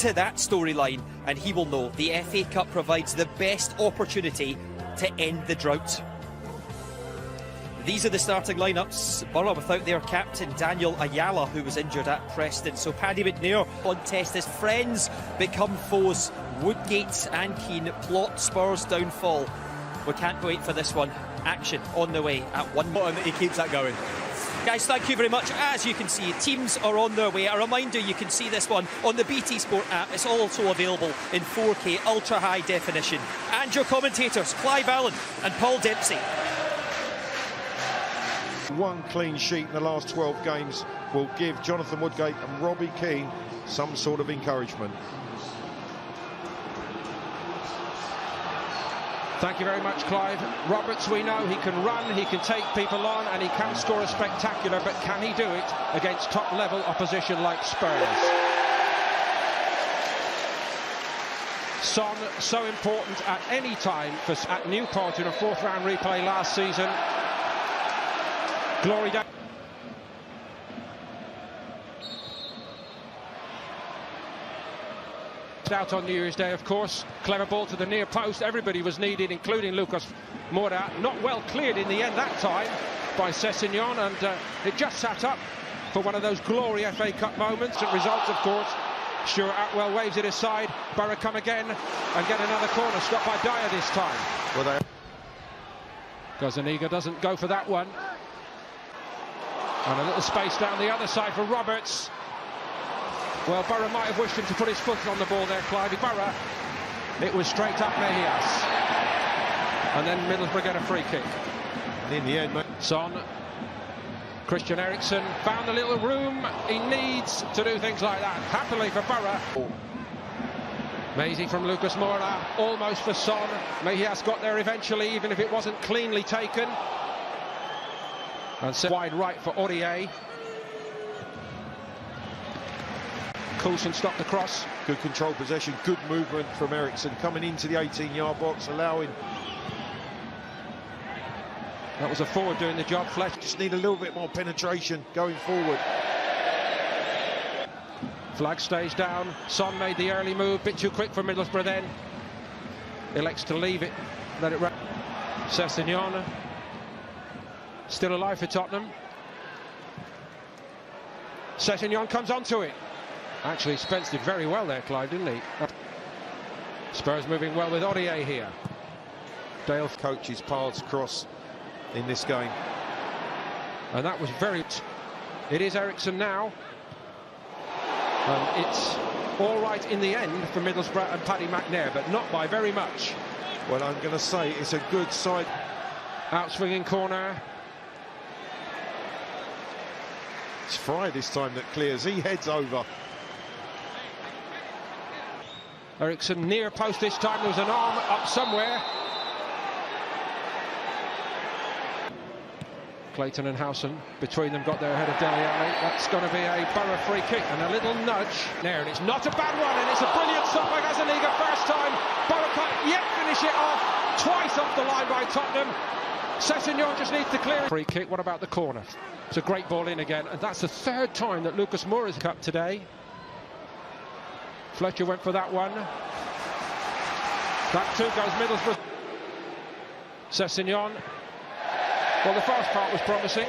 into that storyline and he will know the FA Cup provides the best opportunity to end the drought. These are the starting lineups. Borough without their captain Daniel Ayala, who was injured at Preston. So Paddy McNair on test as friends become foes. Woodgate and Keane plot Spurs' downfall. We can't wait for this one. Action on the way at 1. And he keeps that going. Guys, thank you very much. As you can see, teams are on their way. A reminder, you can see this one on the BT Sport app. It's also available in 4K ultra high definition. And your commentators, Clive Allen and Paul Dempsey. One clean sheet in the last 12 games will give Jonathan Woodgate and Robbie Keane some sort of encouragement. Thank you very much, Clive. Roberts, we know he can run, he can take people on, and he can score a spectacular, but can he do it against top-level opposition like Spurs? Son, so important at any time at Newport in a fourth-round replay last season. Glory down. Out on New Year's Day, of course. Clever ball to the near post. Everybody was needed, including Lucas Moura. Not well cleared in the end that time by Sessegnon, and it just sat up for one of those glory FA Cup moments. And results, of course. Stuart Atwell waves it aside. Borough come again and get another corner. Stopped by Dyer this time. Well, Gazzaniga doesn't go for that one. And a little space down the other side for Roberts. Well, Borough might have wished him to put his foot on the ball there, Clive. Borough, it was straight up Mejias. And then Middlesbrough get a free kick. in the end, mate. Son, Christian Eriksen found a little room. He needs to do things like that. Happily for Borough. Maisie from Lucas Moura, almost for Son. Mejias got there eventually, even if it wasn't cleanly taken. And set wide right for Aurier. Coulson stopped the cross. Good control possession, good movement from Eriksen coming into the 18-yard box, allowing. That was a forward doing the job. Fletcher just need a little bit more penetration going forward. Flag stays down. Son made the early move, bit too quick for Middlesbrough then. Elects to leave it, let it run. Sessegnon still alive for Tottenham. Sessegnon comes onto it. Actually, Spence did very well there, Clive, didn't he? Spurs moving well with Aurier here. Dale coaches paths cross in this game. And that was very... It is Eriksen now. It's all right in the end for Middlesbrough and Paddy McNair, but not by very much. Well, I'm going to say it's a good side. Out-swinging corner. It's Fry this time that clears. He heads over. Eriksen near post this time. There was an arm up somewhere. Clayton and Howson between them got there ahead of Dele Alli. That's going to be a Borough free kick and a little nudge there, and it's not a bad one, and it's a brilliant stop by Gazzaniga. First time Borough can't yet finish it off. Twice off the line by Tottenham. Sessegnon just needs to clear it. Free kick. What about the corner? It's a great ball in again, and that's the third time that Lucas Moura's cut today. Fletcher went for that one. That too goes Middlesbrough. Sessegnon. Well, the first part was promising.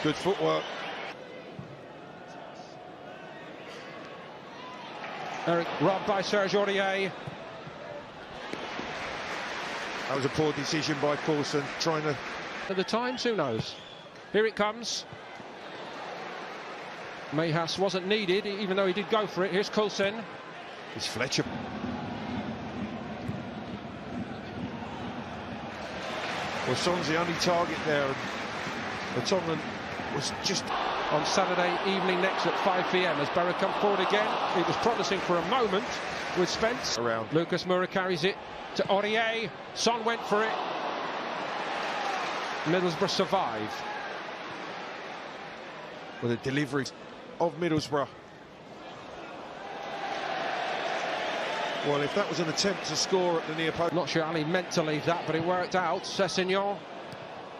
Good footwork. Eric robbed by Serge Aurier. That was a poor decision by Coulson, trying to... At the times, who knows? Here it comes. Mejias wasn't needed, even though he did go for it. Here's Coulson. It's Fletcher. Well, Son's the only target there, and Tottenham was just... On Saturday evening next at 5 p.m. as Borough come forward again. It was promising for a moment with Spence. Around. Lucas Moura carries it to Aurier. Son went for it. Middlesbrough survive. With the delivery of Middlesbrough. Well, if that was an attempt to score at the near post... Not sure Ali meant to leave that, but it worked out. Sessegnon.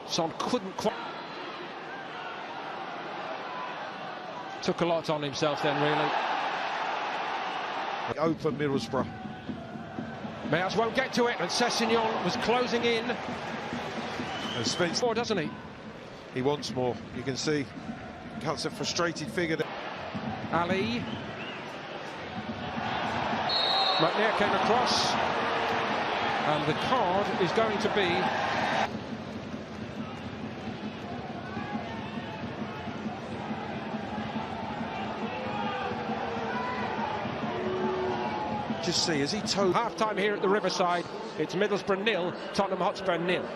Son couldn't quite... Took a lot on himself then, really. Open Middlesbrough. Mayers won't get to it, and Sessignon was closing in. And Spence, More, doesn't he? he wants more. You can see, cuts a frustrated figure. Ali. McNair came across, and the card is going to be... Just see, as he towed... Half-time here at the Riverside, it's Middlesbrough 0, Tottenham Hotspur 0.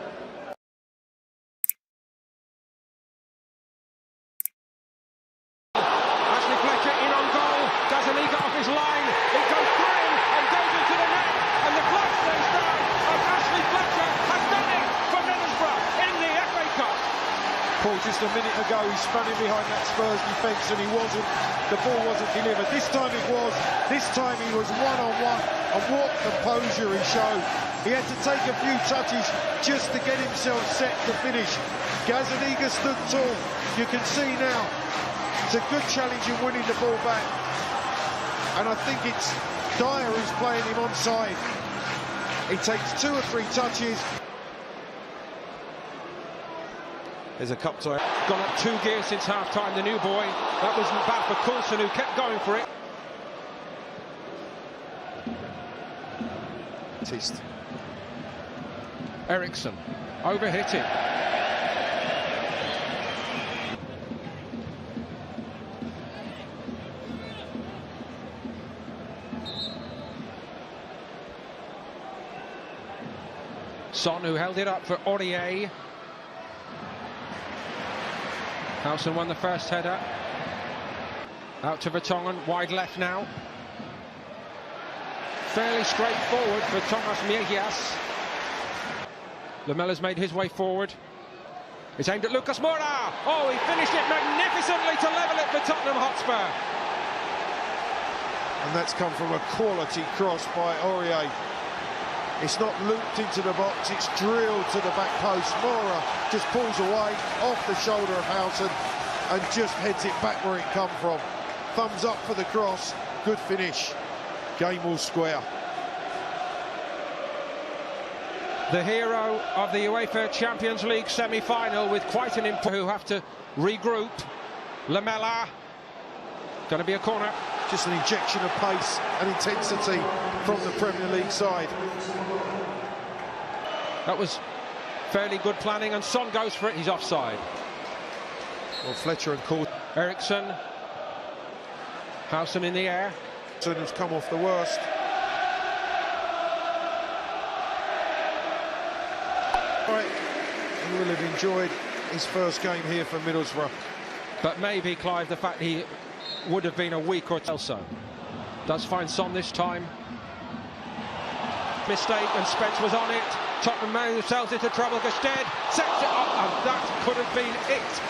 Ashley Fletcher in on goal, does an eager off his line, it goes through him and goes into the net, and the clock stands down, and Ashley Fletcher has done it for Middlesbrough in the FA Cup. Paul, just a minute ago, he spun in behind that Spurs defence and the ball wasn't delivered. This time it was. This time he was one-on-one, and what composure he showed. He had to take a few touches just to get himself set to finish. Gazaniga stood tall. You can see now, it's a good challenge in winning the ball back. And I think it's Dyer who's playing him onside. He takes 2 or 3 touches. There's a cup tie. Gone up 2 gears since half-time, the new boy. That wasn't bad for Coulson, who kept going for it. Tist. Eriksson, overhit him. Son, who held it up for Aurier. Howson won the first header. Out to Vertonghen, wide left now. Fairly straightforward for Thomas Miegias. Lamella's made his way forward. It's aimed at Lucas Moura. Oh, he finished it magnificently to level it for Tottenham Hotspur. And that's come from a quality cross by Aurier. It's not looped into the box, it's drilled to the back post. Moura just pulls away off the shoulder of Howson and just heads it back where it come from. Thumbs up for the cross, good finish. Game all square. The hero of the UEFA Champions League semi-final with quite an impact, who have to regroup. Lamela, going to be a corner. Just an injection of pace and intensity from the Premier League side. That was fairly good planning, and Son goes for it. He's offside. Well, Fletcher and Coulson. Eriksson. Howson in the air. Has come off the worst. Right, he will have enjoyed his first game here for Middlesbrough. But maybe, Clive, the fact he would have been a week or two. So does find Son this time. Mistake, and Spence was on it. Tottenham themselves into trouble. Extended sets it up, and that could have been it.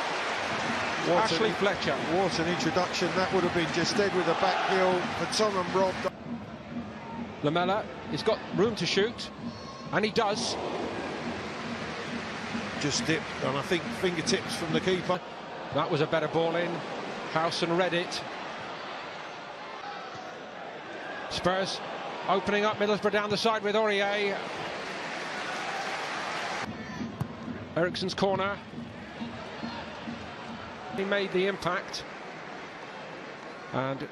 Ashley Fletcher. What an introduction that would have been. Extended with a back heel. Vertonghen robbed. Lamela, he's got room to shoot, and he does. Just dipped, and I think fingertips from the keeper. That was a better ball in. Howson read it. Spurs opening up. Middlesbrough down the side with Aurier. Eriksson's corner. He made the impact. And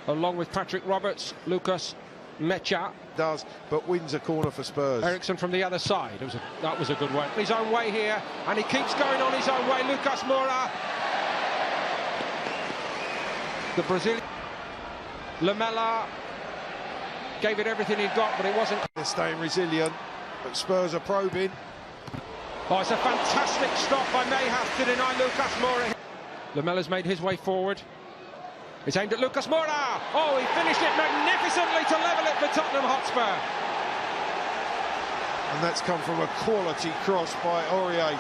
along with Patrick Roberts, Lucas Mecha does, but wins a corner for Spurs. Eriksson from the other side. That was a good one. His own way here, and he keeps going on his own way. Lucas Moura. The Brazilian. Lamela gave it everything he'd got, but it wasn't. They're staying resilient, but Spurs are probing. Oh, it's a fantastic stop by Mayhath to deny Lucas Moura. Lamela's made his way forward. It's aimed at Lucas Moura. Oh, he finished it magnificently to level it for Tottenham Hotspur. And that's come from a quality cross by Aurier.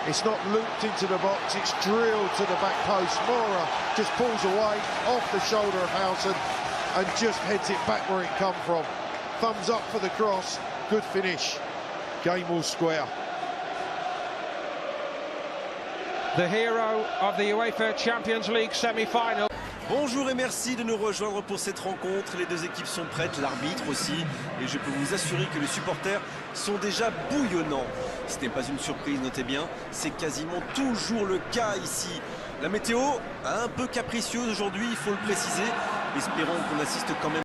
It's not looped into the box, it's drilled to the back post. Moura just pulls away off the shoulder of Howson and just heads it back where it come from. Thumbs up for the cross, good finish. Game all square. The hero of the UEFA Champions League semi-final. Bonjour et merci de nous rejoindre pour cette rencontre. Les deux équipes sont prêtes, l'arbitre aussi. Et je peux vous assurer que les supporters sont déjà bouillonnants. Ce n'est pas une surprise, notez bien, c'est quasiment toujours le cas ici. La météo, un peu capricieuse aujourd'hui, il faut le préciser. Espérons qu'on assiste quand même